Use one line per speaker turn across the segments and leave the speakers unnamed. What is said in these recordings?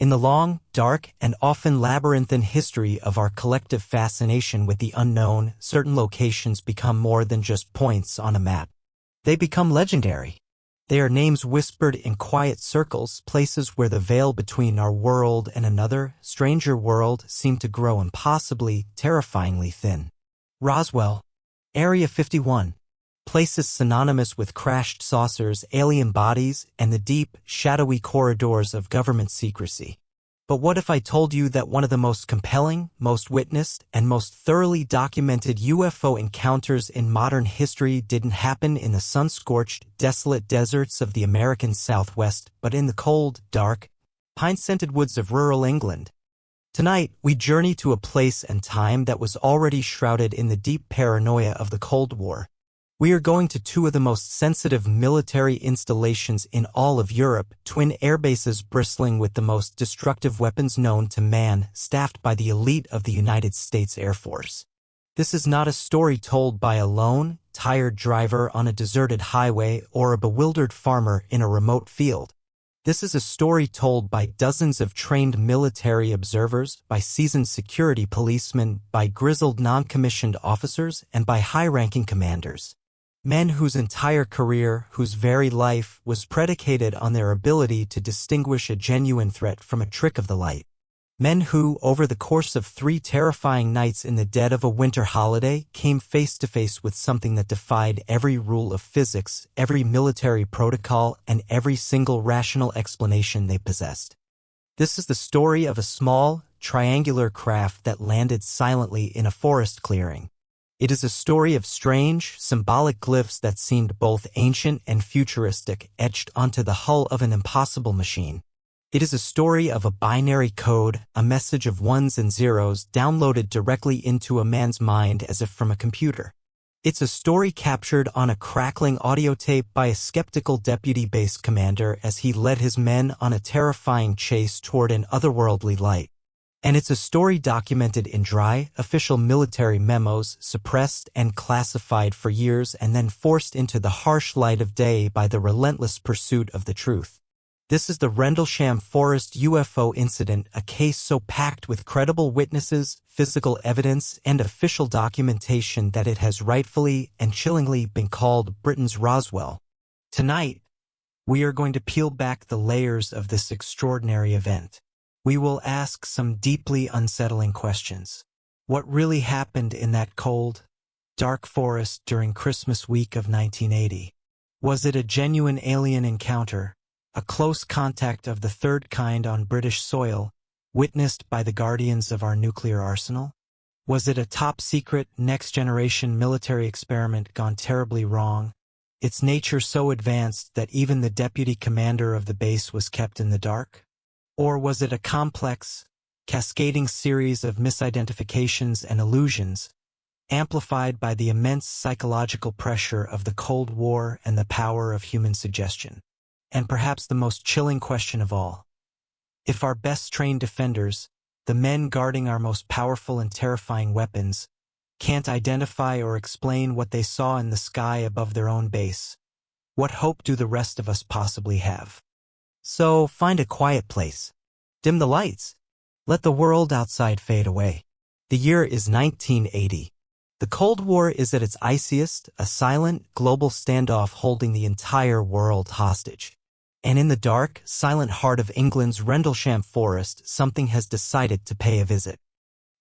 In the long, dark, and often labyrinthine history of our collective fascination with the unknown, certain locations become more than just points on a map. They become legendary. They are names whispered in quiet circles, places where the veil between our world and another, stranger world seemed to grow impossibly, terrifyingly thin. Roswell. Area 51. Places synonymous with crashed saucers, alien bodies, and the deep, shadowy corridors of government secrecy. But what if I told you that one of the most compelling, most witnessed, and most thoroughly documented UFO encounters in modern history didn't happen in the sun-scorched, desolate deserts of the American Southwest, but in the cold, dark, pine-scented woods of rural England? Tonight, we journey to a place and time that was already shrouded in the deep paranoia of the Cold War. We are going to two of the most sensitive military installations in all of Europe, twin airbases bristling with the most destructive weapons known to man, staffed by the elite of the United States Air Force. This is not a story told by a lone, tired driver on a deserted highway or a bewildered farmer in a remote field. This is a story told by dozens of trained military observers, by seasoned security policemen, by grizzled non-commissioned officers, and by high-ranking commanders. Men whose entire career, whose very life, was predicated on their ability to distinguish a genuine threat from a trick of the light. Men who, over the course of 3 terrifying nights in the dead of a winter holiday, came face to face with something that defied every rule of physics, every military protocol, and every single rational explanation they possessed. This is the story of a small, triangular craft that landed silently in a forest clearing. It is a story of strange, symbolic glyphs that seemed both ancient and futuristic, etched onto the hull of an impossible machine. It is a story of a binary code, a message of ones and zeros downloaded directly into a man's mind as if from a computer. It's a story captured on a crackling audio tape by a skeptical deputy base commander as he led his men on a terrifying chase toward an otherworldly light. And it's a story documented in dry, official military memos, suppressed and classified for years and then forced into the harsh light of day by the relentless pursuit of the truth. This is the Rendlesham Forest UFO incident, a case so packed with credible witnesses, physical evidence, and official documentation that it has rightfully and chillingly been called Britain's Roswell. Tonight, we are going to peel back the layers of this extraordinary event. We will ask some deeply unsettling questions. What really happened in that cold, dark forest during Christmas week of 1980? Was it a genuine alien encounter, a close contact of the third kind on British soil, witnessed by the guardians of our nuclear arsenal? Was it a top-secret, next-generation military experiment gone terribly wrong, its nature so advanced that even the deputy commander of the base was kept in the dark? Or was it a complex, cascading series of misidentifications and illusions, amplified by the immense psychological pressure of the Cold War and the power of human suggestion? And perhaps the most chilling question of all, if our best-trained defenders, the men guarding our most powerful and terrifying weapons, can't identify or explain what they saw in the sky above their own base, what hope do the rest of us possibly have? So find a quiet place. Dim the lights. Let the world outside fade away. The year is 1980. The Cold War is at its iciest, a silent, global standoff holding the entire world hostage. And in the dark, silent heart of England's Rendlesham Forest, something has decided to pay a visit.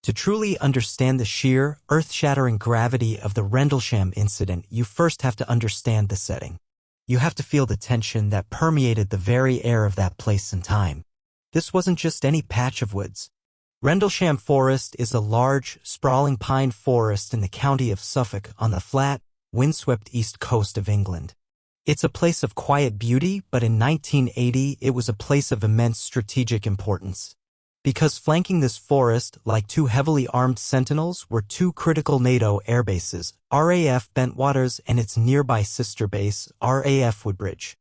To truly understand the sheer, earth-shattering gravity of the Rendlesham incident, you first have to understand the setting. You have to feel the tension that permeated the very air of that place and time. This wasn't just any patch of woods. Rendlesham Forest is a large, sprawling pine forest in the county of Suffolk on the flat, windswept east coast of England. It's a place of quiet beauty, but in 1980 it was a place of immense strategic importance. Because flanking this forest, like 2 heavily armed sentinels, were 2 critical NATO airbases, RAF Bentwaters and its nearby sister base, RAF Woodbridge.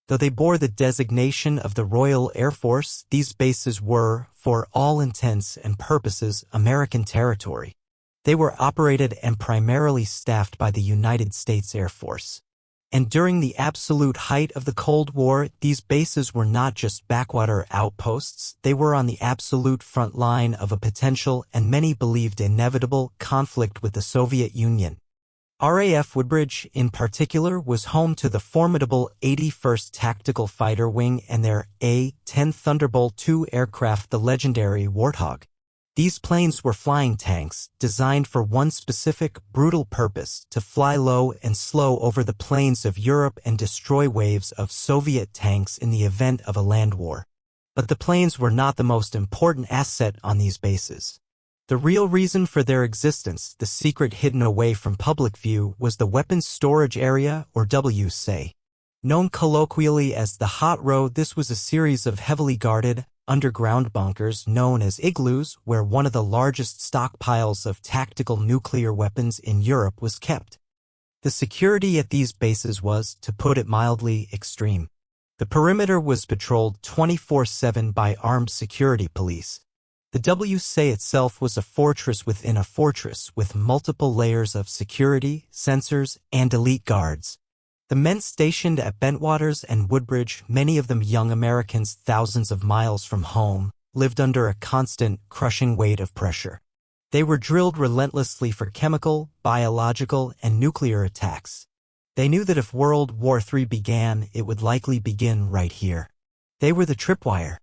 Though they bore the designation of the Royal Air Force, these bases were, for all intents and purposes, American territory. They were operated and primarily staffed by the United States Air Force. And during the absolute height of the Cold War, these bases were not just backwater outposts, they were on the absolute front line of a potential and many believed inevitable conflict with the Soviet Union. RAF Woodbridge, in particular, was home to the formidable 81st Tactical Fighter Wing and their A-10 Thunderbolt II aircraft, the legendary Warthog. These planes were flying tanks, designed for one specific, brutal purpose, to fly low and slow over the plains of Europe and destroy waves of Soviet tanks in the event of a land war. But the planes were not the most important asset on these bases. The real reason for their existence, the secret hidden away from public view, was the Weapons Storage Area, or WSA. Known colloquially as the Hot Row, this was a series of heavily guarded, underground bunkers known as igloos, where one of the largest stockpiles of tactical nuclear weapons in Europe was kept. The security at these bases was, to put it mildly, extreme. The perimeter was patrolled 24/7 by armed security police. The WSA itself was a fortress within a fortress with multiple layers of security, sensors, and elite guards. The men stationed at Bentwaters and Woodbridge, many of them young Americans thousands of miles from home, lived under a constant, crushing weight of pressure. They were drilled relentlessly for chemical, biological, and nuclear attacks. They knew that if World War III began, it would likely begin right here. They were the tripwire.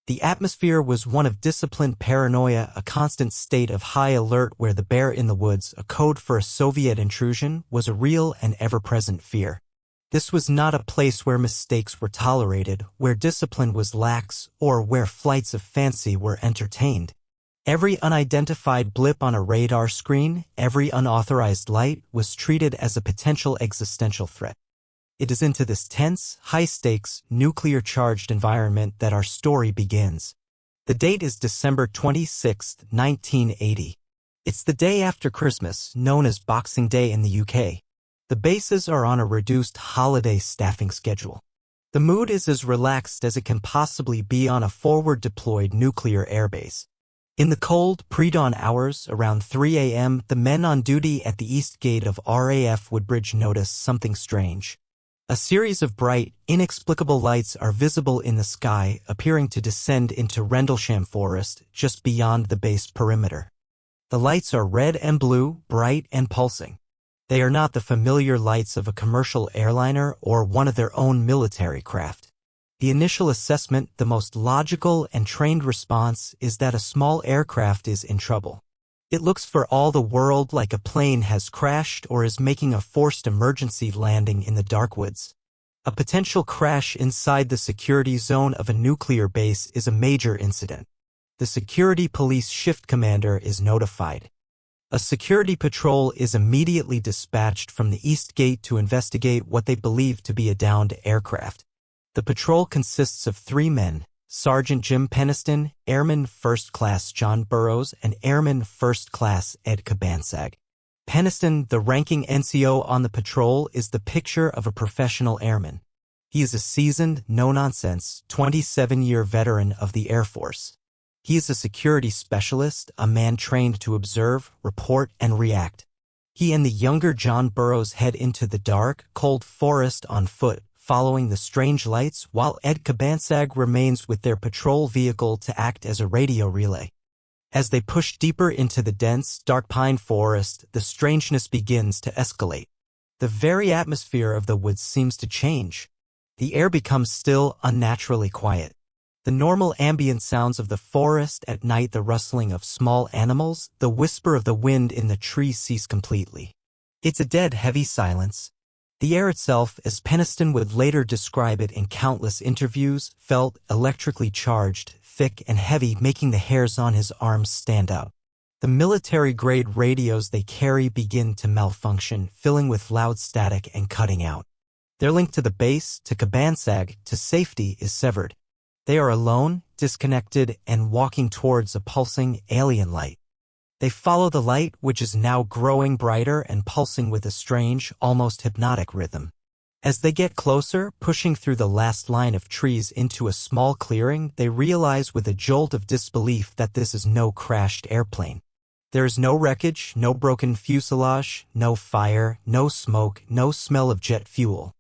The atmosphere was one of disciplined paranoia, a constant state of high alert where the bear in the woods, a code for a Soviet intrusion, was a real and ever-present fear. This was not a place where mistakes were tolerated, where discipline was lax, or where flights of fancy were entertained. Every unidentified blip on a radar screen, every unauthorized light, was treated as a potential existential threat. It is into this tense, high-stakes, nuclear-charged environment that our story begins. The date is December 26, 1980. It's the day after Christmas, known as Boxing Day in the UK. The bases are on a reduced holiday staffing schedule. The mood is as relaxed as it can possibly be on a forward-deployed nuclear airbase. In the cold, pre-dawn hours, around 3 a.m., the men on duty at the east gate of RAF Woodbridge notice something strange. A series of bright, inexplicable lights are visible in the sky, appearing to descend into Rendlesham Forest, just beyond the base perimeter. The lights are red and blue, bright and pulsing. They are not the familiar lights of a commercial airliner or one of their own military craft. The initial assessment, the most logical and trained response, is that a small aircraft is in trouble. It looks for all the world like a plane has crashed or is making a forced emergency landing in the dark woods. A potential crash inside the security zone of a nuclear base is a major incident. The security police shift commander is notified. A security patrol is immediately dispatched from the east gate to investigate what they believe to be a downed aircraft. The patrol consists of 3 men, Sergeant Jim Peniston, Airman First Class John Burroughs, and Airman First Class Ed Kabansag. Peniston, the ranking NCO on the patrol, is the picture of a professional airman. He is a seasoned, no-nonsense, 27-year veteran of the Air Force. He is a security specialist, a man trained to observe, report, and react. He and the younger John Burroughs head into the dark, cold forest on foot, following the strange lights, while Ed Kabansag remains with their patrol vehicle to act as a radio relay. As they push deeper into the dense, dark pine forest, the strangeness begins to escalate. The very atmosphere of the woods seems to change. The air becomes still, unnaturally quiet. The normal ambient sounds of the forest at night, the rustling of small animals, the whisper of the wind in the trees cease completely. It's a dead, heavy silence. The air itself, as Peniston would later describe it in countless interviews, felt electrically charged, thick and heavy, making the hairs on his arms stand out. The military-grade radios they carry begin to malfunction, filling with loud static and cutting out. Their link to the base, to Kabansag, to safety is severed. They are alone, disconnected, and walking towards a pulsing, alien light. They follow the light, which is now growing brighter and pulsing with a strange, almost hypnotic rhythm. As they get closer, pushing through the last line of trees into a small clearing, they realize with a jolt of disbelief that this is no crashed airplane. There is no wreckage, no broken fuselage, no fire, no smoke, no smell of jet fuel.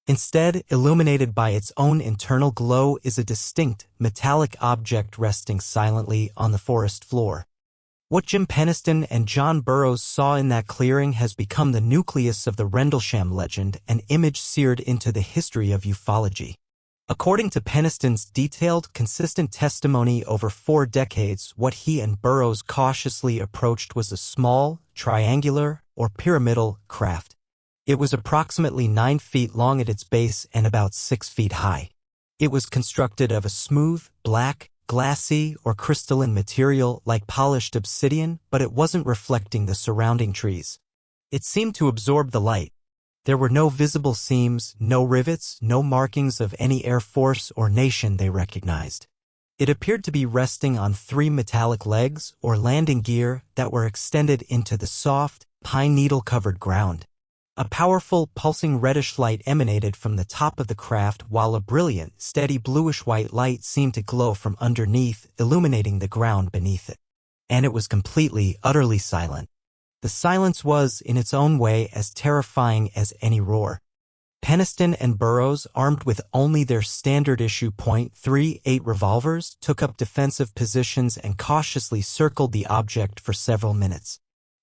Instead, illuminated by its own internal glow is a distinct, metallic object resting silently on the forest floor. What Jim Penniston and John Burroughs saw in that clearing has become the nucleus of the Rendlesham legend, an image seared into the history of ufology. According to Penniston's detailed, consistent testimony over 4 decades, what he and Burroughs cautiously approached was a small, triangular, or pyramidal craft. It was approximately 9 feet long at its base and about 6 feet high. It was constructed of a smooth, black, glassy, or crystalline material like polished obsidian, but it wasn't reflecting the surrounding trees. It seemed to absorb the light. There were no visible seams, no rivets, no markings of any air force or nation they recognized. It appeared to be resting on 3 metallic legs, or landing gear, that were extended into the soft, pine needle-covered ground. A powerful, pulsing reddish light emanated from the top of the craft, while a brilliant, steady bluish-white light seemed to glow from underneath, illuminating the ground beneath it. And it was completely, utterly silent. The silence was, in its own way, as terrifying as any roar. Penniston and Burroughs, armed with only their standard-issue .38 revolvers, took up defensive positions and cautiously circled the object for several minutes.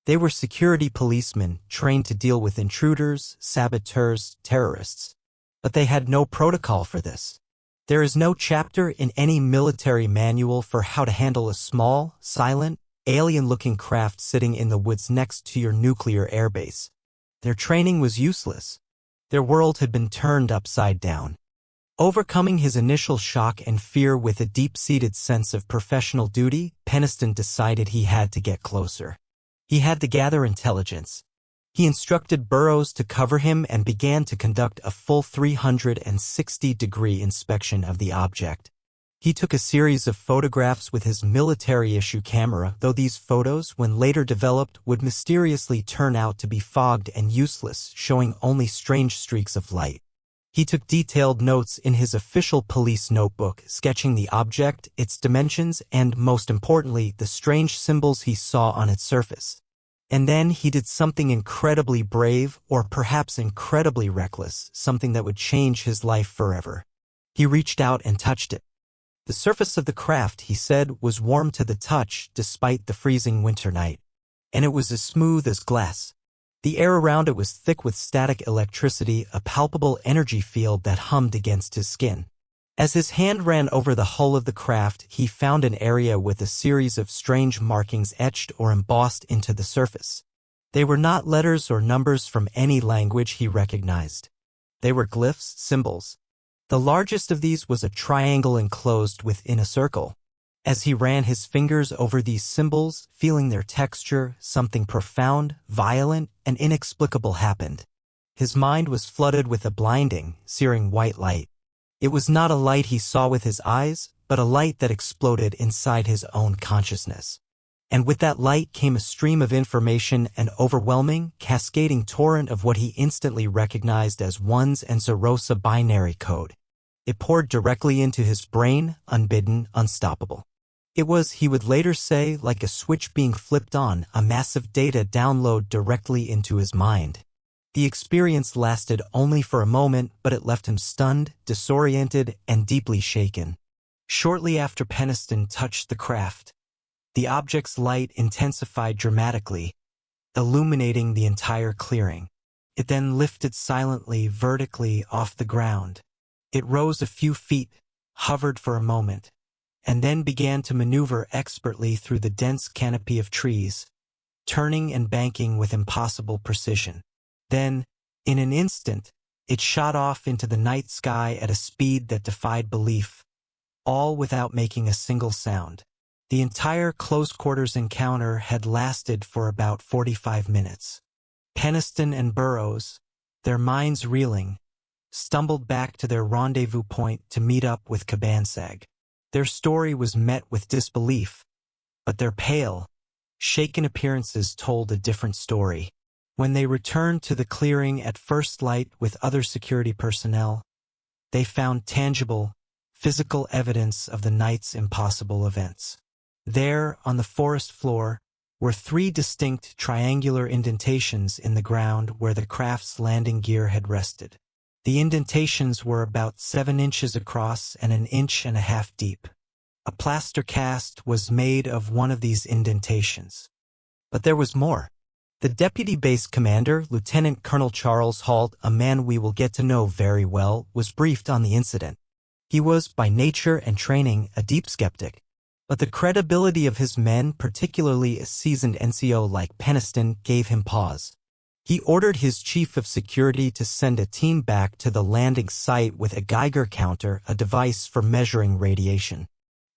They were security policemen, trained to deal with intruders, saboteurs, terrorists. But they had no protocol for this. There is no chapter in any military manual for how to handle a small, silent, alien-looking craft sitting in the woods next to your nuclear airbase. Their training was useless. Their world had been turned upside down. Overcoming his initial shock and fear with a deep-seated sense of professional duty, Penniston decided he had to get closer. He had to gather intelligence. He instructed Burroughs to cover him and began to conduct a full 360-degree inspection of the object. He took a series of photographs with his military-issue camera, though these photos, when later developed, would mysteriously turn out to be fogged and useless, showing only strange streaks of light. He took detailed notes in his official police notebook, sketching the object, its dimensions, and, most importantly, the strange symbols he saw on its surface. And then he did something incredibly brave, or perhaps incredibly reckless, something that would change his life forever. He reached out and touched it. The surface of the craft, he said, was warm to the touch despite the freezing winter night. And it was as smooth as glass. The air around it was thick with static electricity, a palpable energy field that hummed against his skin. As his hand ran over the hull of the craft, he found an area with a series of strange markings etched or embossed into the surface. They were not letters or numbers from any language he recognized. They were glyphs, symbols. The largest of these was a triangle enclosed within a circle. As he ran his fingers over these symbols, feeling their texture, something profound, violent, and inexplicable happened. His mind was flooded with a blinding, searing white light. It was not a light he saw with his eyes, but a light that exploded inside his own consciousness. And with that light came a stream of information, an overwhelming, cascading torrent of what he instantly recognized as ones and zeros binary code. It poured directly into his brain, unbidden, unstoppable. It was, he would later say, like a switch being flipped on, a massive data download directly into his mind. The experience lasted only for a moment, but it left him stunned, disoriented, and deeply shaken. Shortly after Penniston touched the craft, the object's light intensified dramatically, illuminating the entire clearing. It then lifted silently, vertically off the ground. It rose a few feet, hovered for a moment, and then began to maneuver expertly through the dense canopy of trees, turning and banking with impossible precision. Then, in an instant, it shot off into the night sky at a speed that defied belief, all without making a single sound. The entire close-quarters encounter had lasted for about 45 minutes. Penniston and Burroughs, their minds reeling, stumbled back to their rendezvous point to meet up with Cabansag. Their story was met with disbelief, but their pale, shaken appearances told a different story. When they returned to the clearing at first light with other security personnel, they found tangible, physical evidence of the night's impossible events. There, on the forest floor, were 3 distinct triangular indentations in the ground where the craft's landing gear had rested. The indentations were about 7 inches across and 1.5 inches deep. A plaster cast was made of one of these indentations. But there was more. The deputy base commander, Lieutenant Colonel Charles Halt, a man we will get to know very well, was briefed on the incident. He was, by nature and training, a deep skeptic. But the credibility of his men, particularly a seasoned NCO like Peniston, gave him pause. He ordered his chief of security to send a team back to the landing site with a Geiger counter, a device for measuring radiation.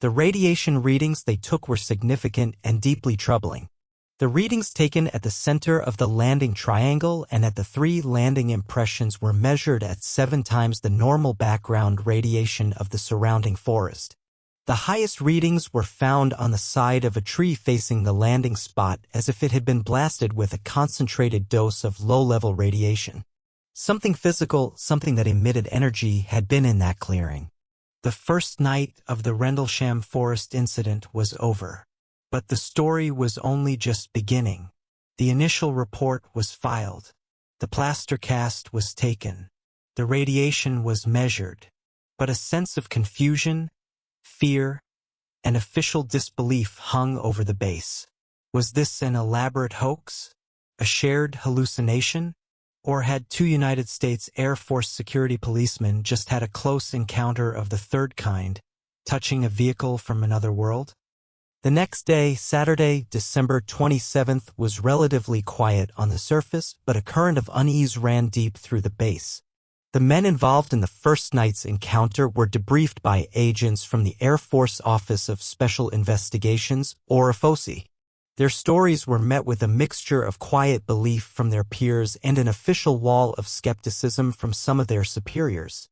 The radiation readings they took were significant and deeply troubling. The readings taken at the center of the landing triangle and at the 3 landing impressions were measured at 7 times the normal background radiation of the surrounding forest. The highest readings were found on the side of a tree facing the landing spot, as if it had been blasted with a concentrated dose of low-level radiation. Something physical, something that emitted energy, had been in that clearing. The first night of the Rendlesham Forest incident was over. But the story was only just beginning. The initial report was filed. The plaster cast was taken. The radiation was measured. But a sense of confusion, fear, and official disbelief hung over the base. Was this an elaborate hoax? A shared hallucination? Or had 2 United States Air Force security policemen just had a close encounter of the third kind, touching a vehicle from another world? The next day, Saturday, December 27th, was relatively quiet on the surface, but a current of unease ran deep through the base. The men involved in the first night's encounter were debriefed by agents from the Air Force Office of Special Investigations, or UFO. Their stories were met with a mixture of quiet belief from their peers and an official wall of skepticism from some of their superiors.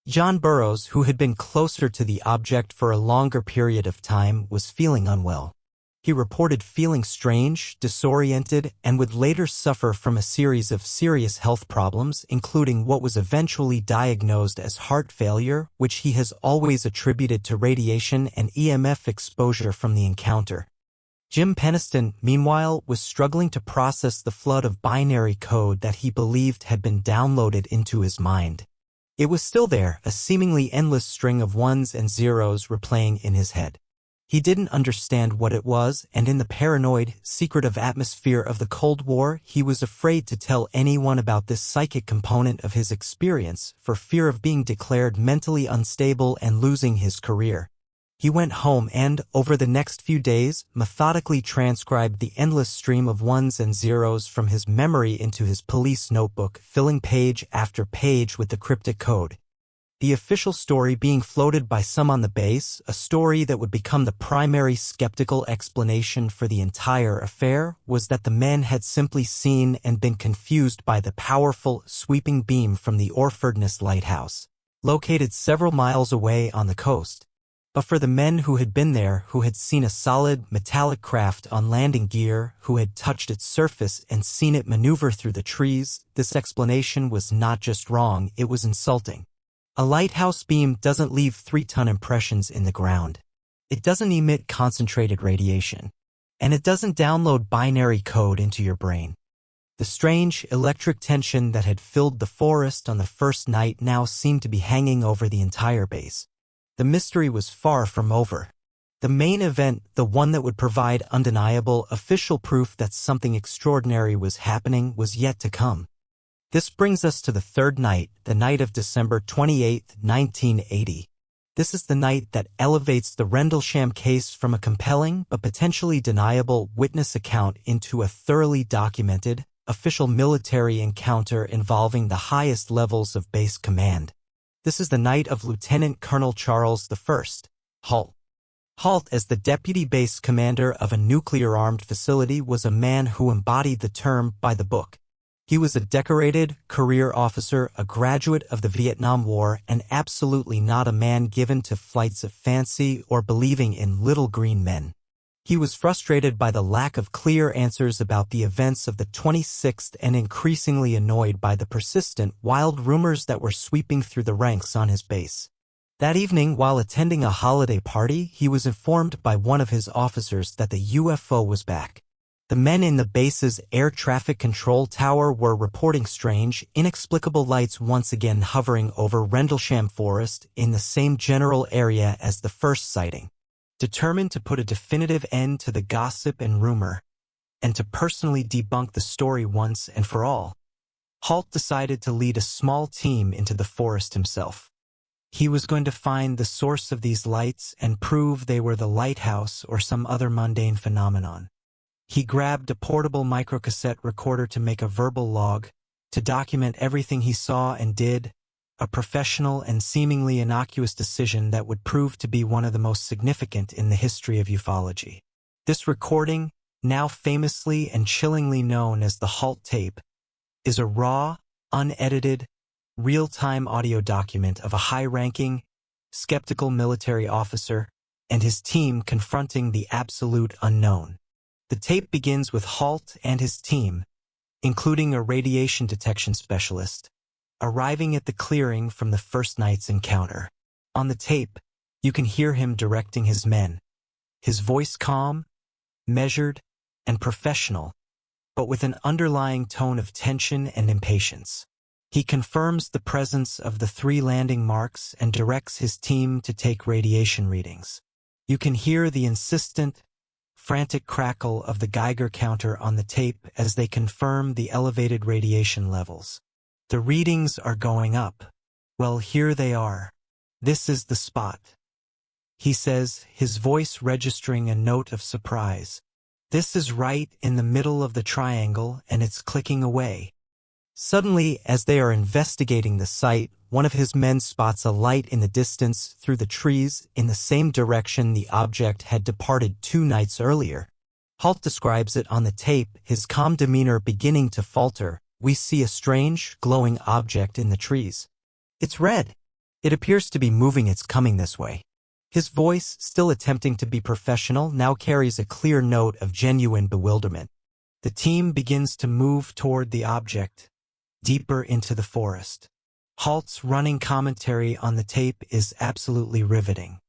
John Burroughs, who had been closer to the object for a longer period of time, was feeling unwell. He reported feeling strange, disoriented, and would later suffer from a series of serious health problems, including what was eventually diagnosed as heart failure, which he has always attributed to radiation and EMF exposure from the encounter. Jim Peniston, meanwhile, was struggling to process the flood of binary code that he believed had been downloaded into his mind. It was still there, a seemingly endless string of 1s and 0s replaying in his head. He didn't understand what it was, and in the paranoid, secretive atmosphere of the Cold War, he was afraid to tell anyone about this psychic component of his experience for fear of being declared mentally unstable and losing his career. He went home and, over the next few days, methodically transcribed the endless stream of 1s and 0s from his memory into his police notebook, filling page after page with the cryptic code. The official story being floated by some on the base, a story that would become the primary skeptical explanation for the entire affair, was that the men had simply seen and been confused by the powerful, sweeping beam from the Orfordness Lighthouse, located several miles away on the coast. But for the men who had been there, who had seen a solid, metallic craft on landing gear, who had touched its surface and seen it maneuver through the trees, this explanation was not just wrong, it was insulting. A lighthouse beam doesn't leave 3-ton impressions in the ground. It doesn't emit concentrated radiation. And it doesn't download binary code into your brain. The strange electric tension that had filled the forest on the first night now seemed to be hanging over the entire base. The mystery was far from over. The main event, the one that would provide undeniable, official proof that something extraordinary was happening, was yet to come. This brings us to the third night, the night of December 28, 1980. This is the night that elevates the Rendlesham case from a compelling but potentially deniable witness account into a thoroughly documented, official military encounter involving the highest levels of base command. This is the night of Lieutenant Colonel Charles I. Halt. Halt, as the deputy base commander of a nuclear-armed facility, was a man who embodied the term by the book. He was a decorated career officer, a graduate of the Vietnam War, and absolutely not a man given to flights of fancy or believing in little green men. He was frustrated by the lack of clear answers about the events of the 26th and increasingly annoyed by the persistent, wild rumors that were sweeping through the ranks on his base. That evening, while attending a holiday party, he was informed by one of his officers that the UFO was back. The men in the base's air traffic control tower were reporting strange, inexplicable lights once again hovering over Rendlesham Forest in the same general area as the first sighting. Determined to put a definitive end to the gossip and rumor, and to personally debunk the story once and for all, Halt decided to lead a small team into the forest himself. He was going to find the source of these lights and prove they were the lighthouse or some other mundane phenomenon. He grabbed a portable microcassette recorder to make a verbal log, to document everything he saw and did, a professional and seemingly innocuous decision that would prove to be one of the most significant in the history of ufology. This recording, now famously and chillingly known as the Halt tape, is a raw, unedited, real-time audio document of a high-ranking, skeptical military officer and his team confronting the absolute unknown. The tape begins with Halt and his team, including a radiation detection specialist, arriving at the clearing from the first night's encounter. On the tape, you can hear him directing his men, his voice calm, measured, and professional, but with an underlying tone of tension and impatience. He confirms the presence of the 3 landing marks and directs his team to take radiation readings. You can hear the insistent, frantic crackle of the Geiger counter on the tape as they confirm the elevated radiation levels. The readings are going up. Well, here they are. This is the spot, he says, his voice registering a note of surprise. This is right in the middle of the triangle, and it's clicking away. Suddenly, as they are investigating the site, one of his men spots a light in the distance through the trees in the same direction the object had departed 2 nights earlier. Halt describes it on the tape, his calm demeanor beginning to falter. We see a strange, glowing object in the trees. It's red. It appears to be moving. It's coming this way. His voice, still attempting to be professional, now carries a clear note of genuine bewilderment. The team begins to move toward the object, deeper into the forest. Halt's running commentary on the tape is absolutely riveting.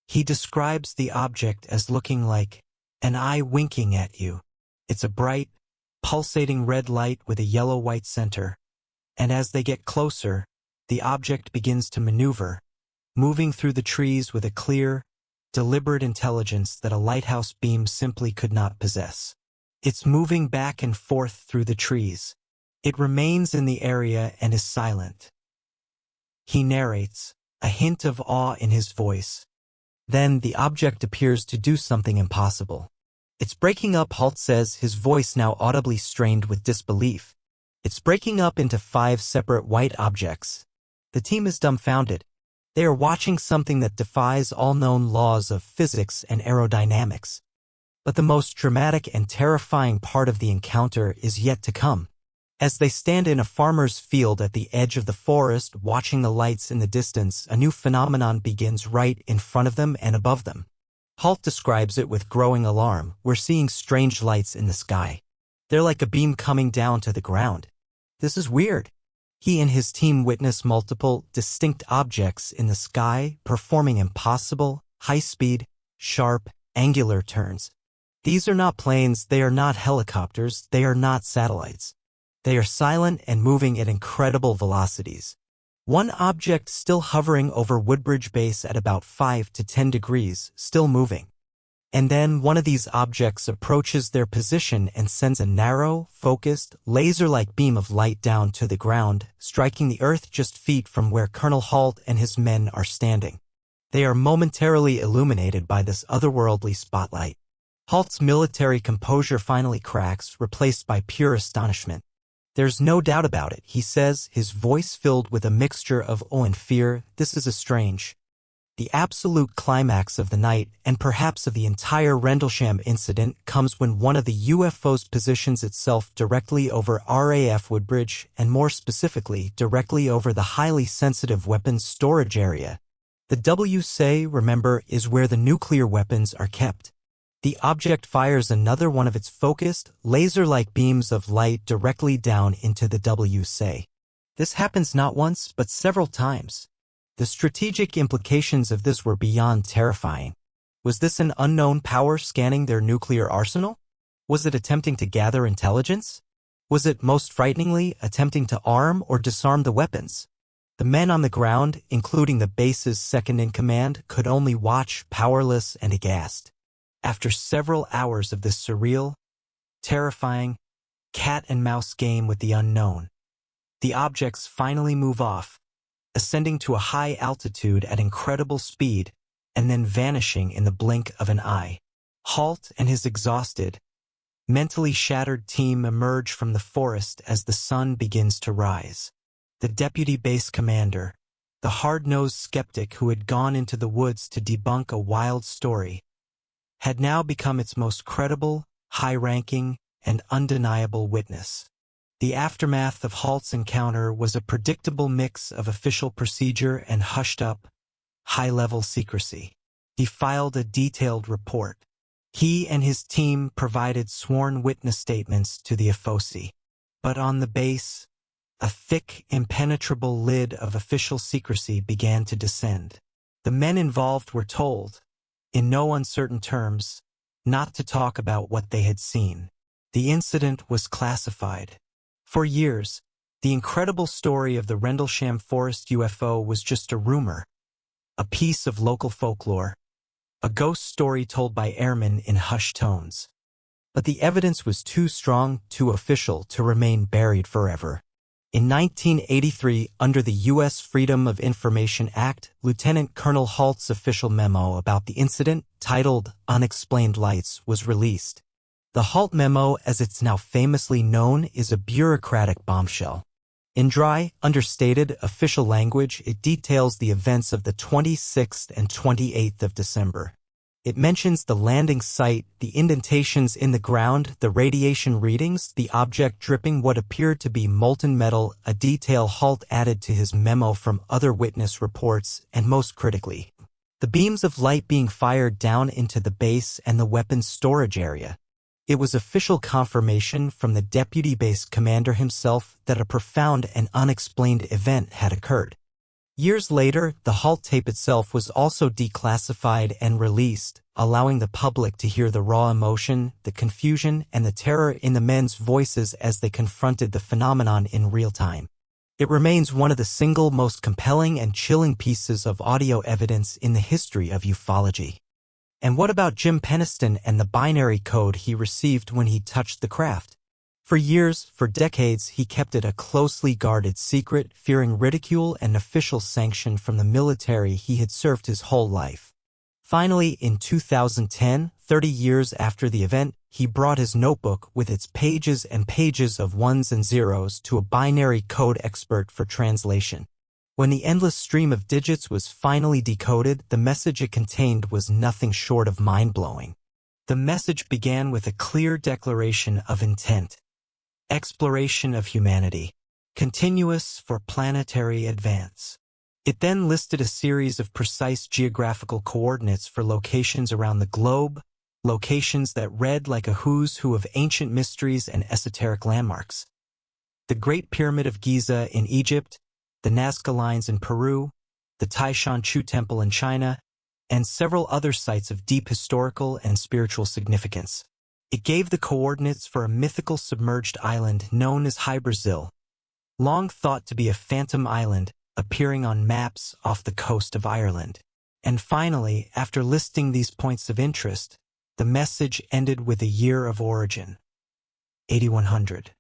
He describes the object as looking like an eye winking at you. It's a bright, pulsating red light with a yellow-white center, and as they get closer, the object begins to maneuver, moving through the trees with a clear, deliberate intelligence that a lighthouse beam simply could not possess. It's moving back and forth through the trees. It remains in the area and is silent. He narrates, a hint of awe in his voice. Then the object appears to do something impossible. It's breaking up, Halt says, his voice now audibly strained with disbelief. It's breaking up into 5 separate white objects. The team is dumbfounded. They are watching something that defies all known laws of physics and aerodynamics. But the most dramatic and terrifying part of the encounter is yet to come. As they stand in a farmer's field at the edge of the forest watching the lights in the distance, a new phenomenon begins right in front of them and above them. Halt describes it with growing alarm. We're seeing strange lights in the sky. They're like a beam coming down to the ground. This is weird. He and his team witness multiple, distinct objects in the sky performing impossible, high-speed, sharp, angular turns. These are not planes, they are not helicopters, they are not satellites. They are silent and moving at incredible velocities. One object still hovering over Woodbridge Base at about 5 to 10 degrees, still moving. And then one of these objects approaches their position and sends a narrow, focused, laser-like beam of light down to the ground, striking the earth just feet from where Colonel Halt and his men are standing. They are momentarily illuminated by this otherworldly spotlight. Halt's military composure finally cracks, replaced by pure astonishment. There's no doubt about it, he says, his voice filled with a mixture of awe and fear. This is a strange, the absolute climax of the night, and perhaps of the entire Rendlesham incident, comes when one of the UFOs positions itself directly over RAF Woodbridge, and more specifically, directly over the highly sensitive weapons storage area. The WSA, remember, is where the nuclear weapons are kept. The object fires another one of its focused, laser-like beams of light directly down into the WSA. This happens not once, but several times. The strategic implications of this were beyond terrifying. Was this an unknown power scanning their nuclear arsenal? Was it attempting to gather intelligence? Was it, most frighteningly, attempting to arm or disarm the weapons? The men on the ground, including the base's second-in-command, could only watch, powerless and aghast. After several hours of this surreal, terrifying, cat-and-mouse game with the unknown, the objects finally move off, ascending to a high altitude at incredible speed, and then vanishing in the blink of an eye. Halt and his exhausted, mentally shattered team emerge from the forest as the sun begins to rise. The deputy base commander, the hard-nosed skeptic who had gone into the woods to debunk a wild story, had now become its most credible, high-ranking, and undeniable witness. The aftermath of Halt's encounter was a predictable mix of official procedure and hushed-up, high-level secrecy. He filed a detailed report. He and his team provided sworn witness statements to the UFO. But on the base, a thick, impenetrable lid of official secrecy began to descend. The men involved were told, in no uncertain terms, not to talk about what they had seen. The incident was classified. For years, the incredible story of the Rendlesham Forest UFO was just a rumor, a piece of local folklore, a ghost story told by airmen in hushed tones. But the evidence was too strong, too official to remain buried forever. In 1983, under the U.S. Freedom of Information Act, Lieutenant Colonel Halt's official memo about the incident, titled Unexplained Lights, was released. The Halt memo, as it's now famously known, is a bureaucratic bombshell. In dry, understated, official language, it details the events of the 26th and 28th of December. It mentions the landing site, the indentations in the ground, the radiation readings, the object dripping what appeared to be molten metal, a detail Halt added to his memo from other witness reports, and most critically, the beams of light being fired down into the base and the weapons storage area. It was official confirmation from the deputy base commander himself that a profound and unexplained event had occurred. Years later, the Halt tape itself was also declassified and released, allowing the public to hear the raw emotion, the confusion, and the terror in the men's voices as they confronted the phenomenon in real time. It remains one of the single most compelling and chilling pieces of audio evidence in the history of ufology. And what about Jim Penniston and the binary code he received when he touched the craft? For years, for decades, he kept it a closely guarded secret, fearing ridicule and official sanction from the military he had served his whole life. Finally, in 2010, 30 years after the event, he brought his notebook with its pages and pages of ones and zeros to a binary code expert for translation. When the endless stream of digits was finally decoded, the message it contained was nothing short of mind-blowing. The message began with a clear declaration of intent. Exploration of humanity. Continuous for planetary advance. It then listed a series of precise geographical coordinates for locations around the globe, locations that read like a who's who of ancient mysteries and esoteric landmarks. The Great Pyramid of Giza in Egypt, the Nazca Lines in Peru, the Taishan Chu Temple in China, and several other sites of deep historical and spiritual significance. It gave the coordinates for a mythical submerged island known as Hy-Brasil, long thought to be a phantom island appearing on maps off the coast of Ireland. And finally, after listing these points of interest, the message ended with a year of origin, 8100.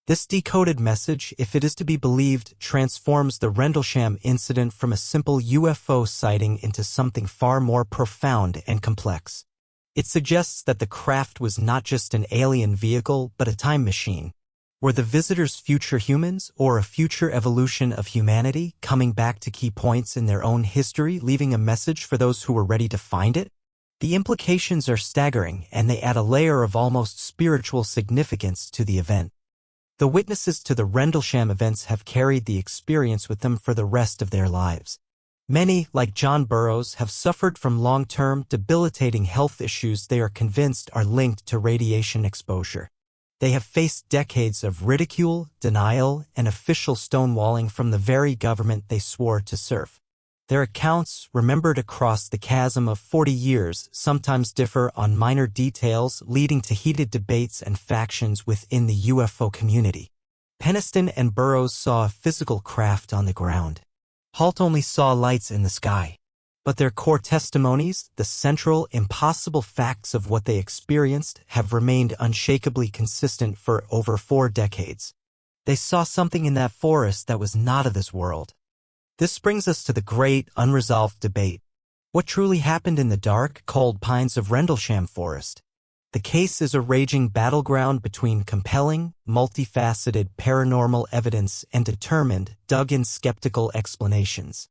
This decoded message, if it is to be believed, transforms the Rendlesham incident from a simple UFO sighting into something far more profound and complex. It suggests that the craft was not just an alien vehicle, but a time machine. Were the visitors future humans, or a future evolution of humanity, coming back to key points in their own history, leaving a message for those who were ready to find it? The implications are staggering, and they add a layer of almost spiritual significance to the event. The witnesses to the Rendlesham events have carried the experience with them for the rest of their lives. Many, like John Burroughs, have suffered from long-term, debilitating health issues they are convinced are linked to radiation exposure. They have faced decades of ridicule, denial, and official stonewalling from the very government they swore to serve. Their accounts, remembered across the chasm of 40 years, sometimes differ on minor details, leading to heated debates and factions within the UFO community. Peniston and Burroughs saw a physical craft on the ground. Halt only saw lights in the sky. But their core testimonies, the central, impossible facts of what they experienced, have remained unshakably consistent for over 4 decades. They saw something in that forest that was not of this world. This brings us to the great, unresolved debate. What truly happened in the dark, cold pines of Rendlesham Forest? The case is a raging battleground between compelling, multifaceted paranormal evidence and determined, dug-in skeptical explanations.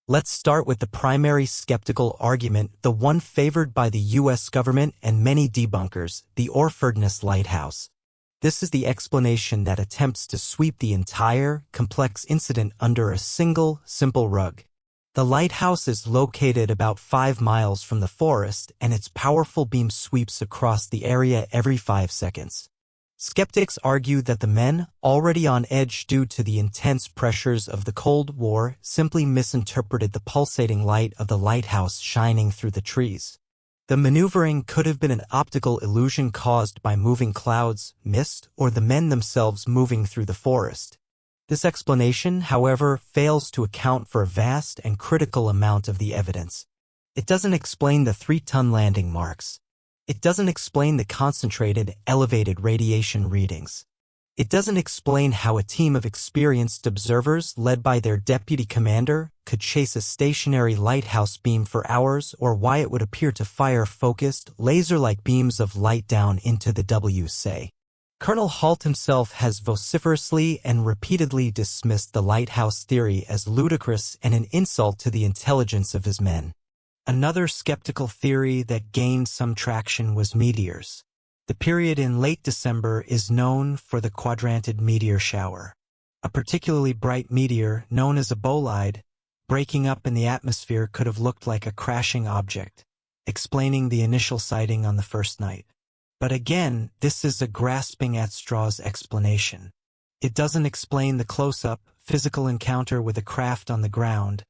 Let's start with the primary skeptical argument, the one favored by the U.S. government and many debunkers, the Orfordness Lighthouse. This is the explanation that attempts to sweep the entire, complex incident under a single, simple rug. The lighthouse is located about 5 miles from the forest, and its powerful beam sweeps across the area every 5 seconds. Skeptics argue that the men, already on edge due to the intense pressures of the Cold War, simply misinterpreted the pulsating light of the lighthouse shining through the trees. The maneuvering could have been an optical illusion caused by moving clouds, mist, or the men themselves moving through the forest. This explanation, however, fails to account for a vast and critical amount of the evidence. It doesn't explain the 3-ton landing marks. It doesn't explain the concentrated, elevated radiation readings. It doesn't explain how a team of experienced observers led by their deputy commander could chase a stationary lighthouse beam for hours, or why it would appear to fire focused, laser-like beams of light down into the WC. Colonel Halt himself has vociferously and repeatedly dismissed the lighthouse theory as ludicrous and an insult to the intelligence of his men. Another skeptical theory that gained some traction was meteors. The period in late December is known for the quadrantid meteor shower. A particularly bright meteor, known as a bolide, breaking up in the atmosphere could have looked like a crashing object, explaining the initial sighting on the first night. But again, this is a grasping at straws explanation. It doesn't explain the close-up, physical encounter with a craft on the ground,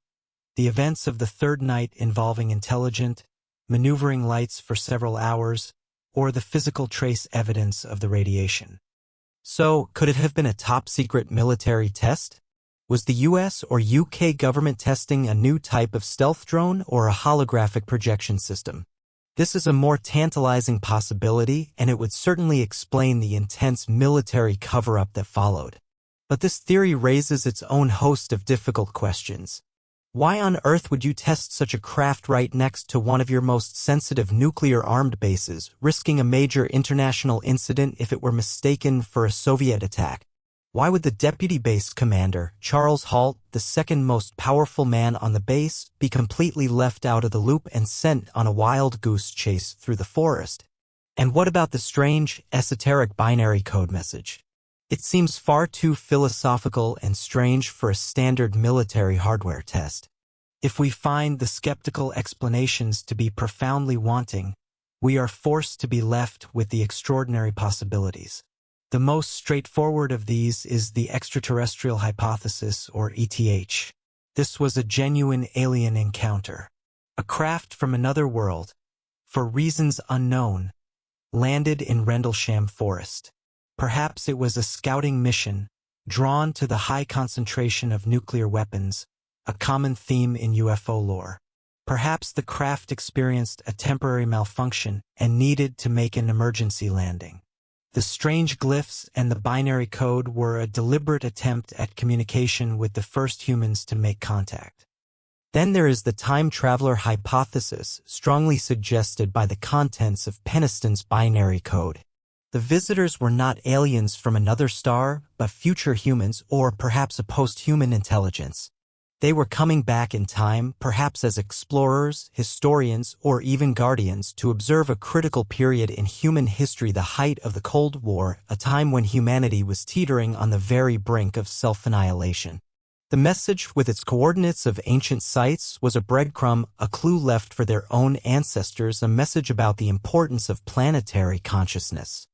the events of the third night involving intelligent, maneuvering lights for several hours, or the physical trace evidence of the radiation. So, could it have been a top-secret military test? Was the US or UK government testing a new type of stealth drone or a holographic projection system? This is a more tantalizing possibility, and it would certainly explain the intense military cover-up that followed. But this theory raises its own host of difficult questions. Why on earth would you test such a craft right next to one of your most sensitive nuclear-armed bases, risking a major international incident if it were mistaken for a Soviet attack? Why would the deputy base commander, Charles Halt, the second most powerful man on the base, be completely left out of the loop and sent on a wild goose chase through the forest? And what about the strange, esoteric binary code message? It seems far too philosophical and strange for a standard military hardware test. If we find the skeptical explanations to be profoundly wanting, we are forced to be left with the extraordinary possibilities. The most straightforward of these is the extraterrestrial hypothesis, or ETH. This was a genuine alien encounter. A craft from another world, for reasons unknown, landed in Rendlesham Forest. Perhaps it was a scouting mission, drawn to the high concentration of nuclear weapons, a common theme in UFO lore. Perhaps the craft experienced a temporary malfunction and needed to make an emergency landing. The strange glyphs and the binary code were a deliberate attempt at communication with the first humans to make contact. Then there is the time traveler hypothesis, strongly suggested by the contents of Peniston's binary code. The visitors were not aliens from another star, but future humans or perhaps a post-human intelligence. They were coming back in time, perhaps as explorers, historians, or even guardians, to observe a critical period in human history, the height of the Cold War, a time when humanity was teetering on the very brink of self-annihilation. The message, with its coordinates of ancient sites, was a breadcrumb, a clue left for their own ancestors, a message about the importance of planetary consciousness.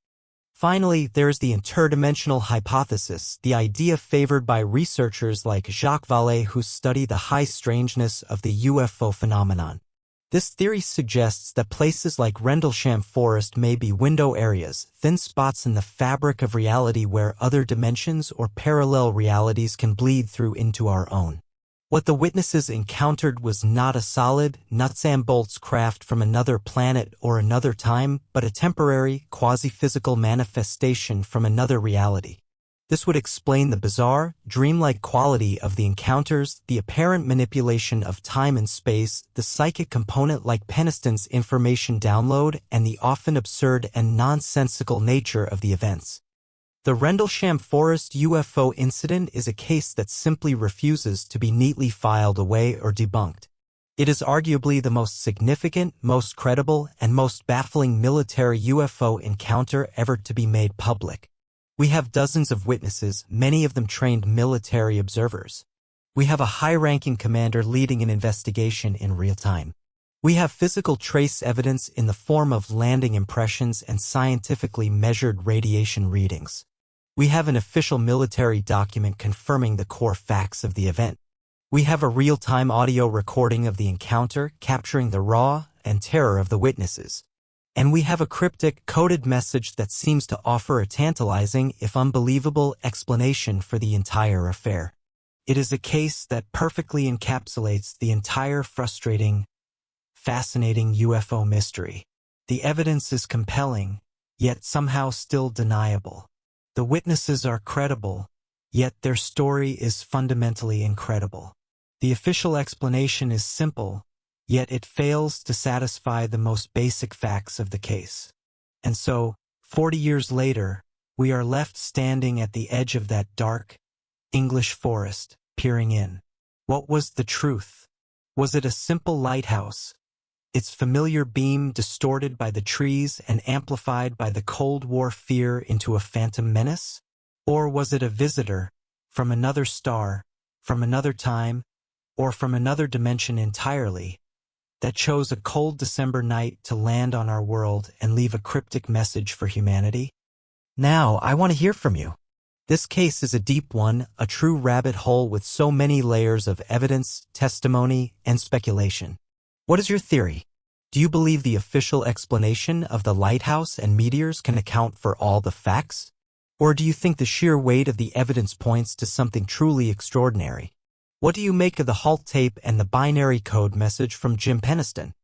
Finally, there is the interdimensional hypothesis, the idea favored by researchers like Jacques Vallée who study the high strangeness of the UFO phenomenon. This theory suggests that places like Rendlesham Forest may be window areas, thin spots in the fabric of reality where other dimensions or parallel realities can bleed through into our own. What the witnesses encountered was not a solid, nuts-and-bolts craft from another planet or another time, but a temporary, quasi-physical manifestation from another reality. This would explain the bizarre, dreamlike quality of the encounters, the apparent manipulation of time and space, the psychic component like Peniston's information download, and the often absurd and nonsensical nature of the events. The Rendlesham Forest UFO incident is a case that simply refuses to be neatly filed away or debunked. It is arguably the most significant, most credible, and most baffling military UFO encounter ever to be made public. We have dozens of witnesses, many of them trained military observers. We have a high-ranking commander leading an investigation in real time. We have physical trace evidence in the form of landing impressions and scientifically measured radiation readings. We have an official military document confirming the core facts of the event. We have a real-time audio recording of the encounter, capturing the raw and terror of the witnesses. And we have a cryptic, coded message that seems to offer a tantalizing, if unbelievable, explanation for the entire affair. It is a case that perfectly encapsulates the entire frustrating, fascinating UFO mystery. The evidence is compelling, yet somehow still deniable. The witnesses are credible, yet their story is fundamentally incredible. The official explanation is simple, yet it fails to satisfy the most basic facts of the case. And so, 40 years later, we are left standing at the edge of that dark, English forest, peering in. What was the truth? Was it a simple lighthouse, its familiar beam distorted by the trees and amplified by the Cold War fear into a phantom menace? Or was it a visitor, from another star, from another time, or from another dimension entirely, that chose a cold December night to land on our world and leave a cryptic message for humanity? Now, I want to hear from you. This case is a deep one, a true rabbit hole with so many layers of evidence, testimony, and speculation. What is your theory? Do you believe the official explanation of the lighthouse and meteors can account for all the facts? Or do you think the sheer weight of the evidence points to something truly extraordinary? What do you make of the halt tape and the binary code message from Jim Peniston?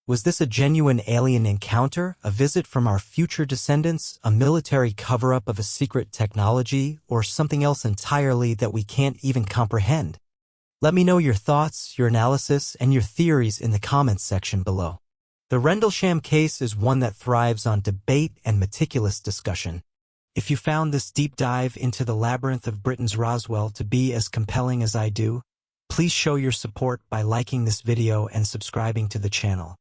Was this a genuine alien encounter, a visit from our future descendants, a military cover-up of a secret technology, or something else entirely that we can't even comprehend? Let me know your thoughts, your analysis, and your theories in the comments section below. The Rendlesham case is one that thrives on debate and meticulous discussion. If you found this deep dive into the labyrinth of Britain's Roswell to be as compelling as I do, please show your support by liking this video and subscribing to the channel.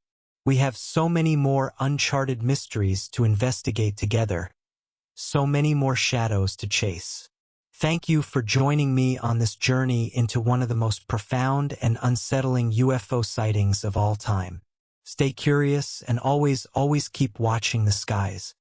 We have so many more uncharted mysteries to investigate together, so many more shadows to chase. Thank you for joining me on this journey into one of the most profound and unsettling UFO sightings of all time. Stay curious and always keep watching the skies.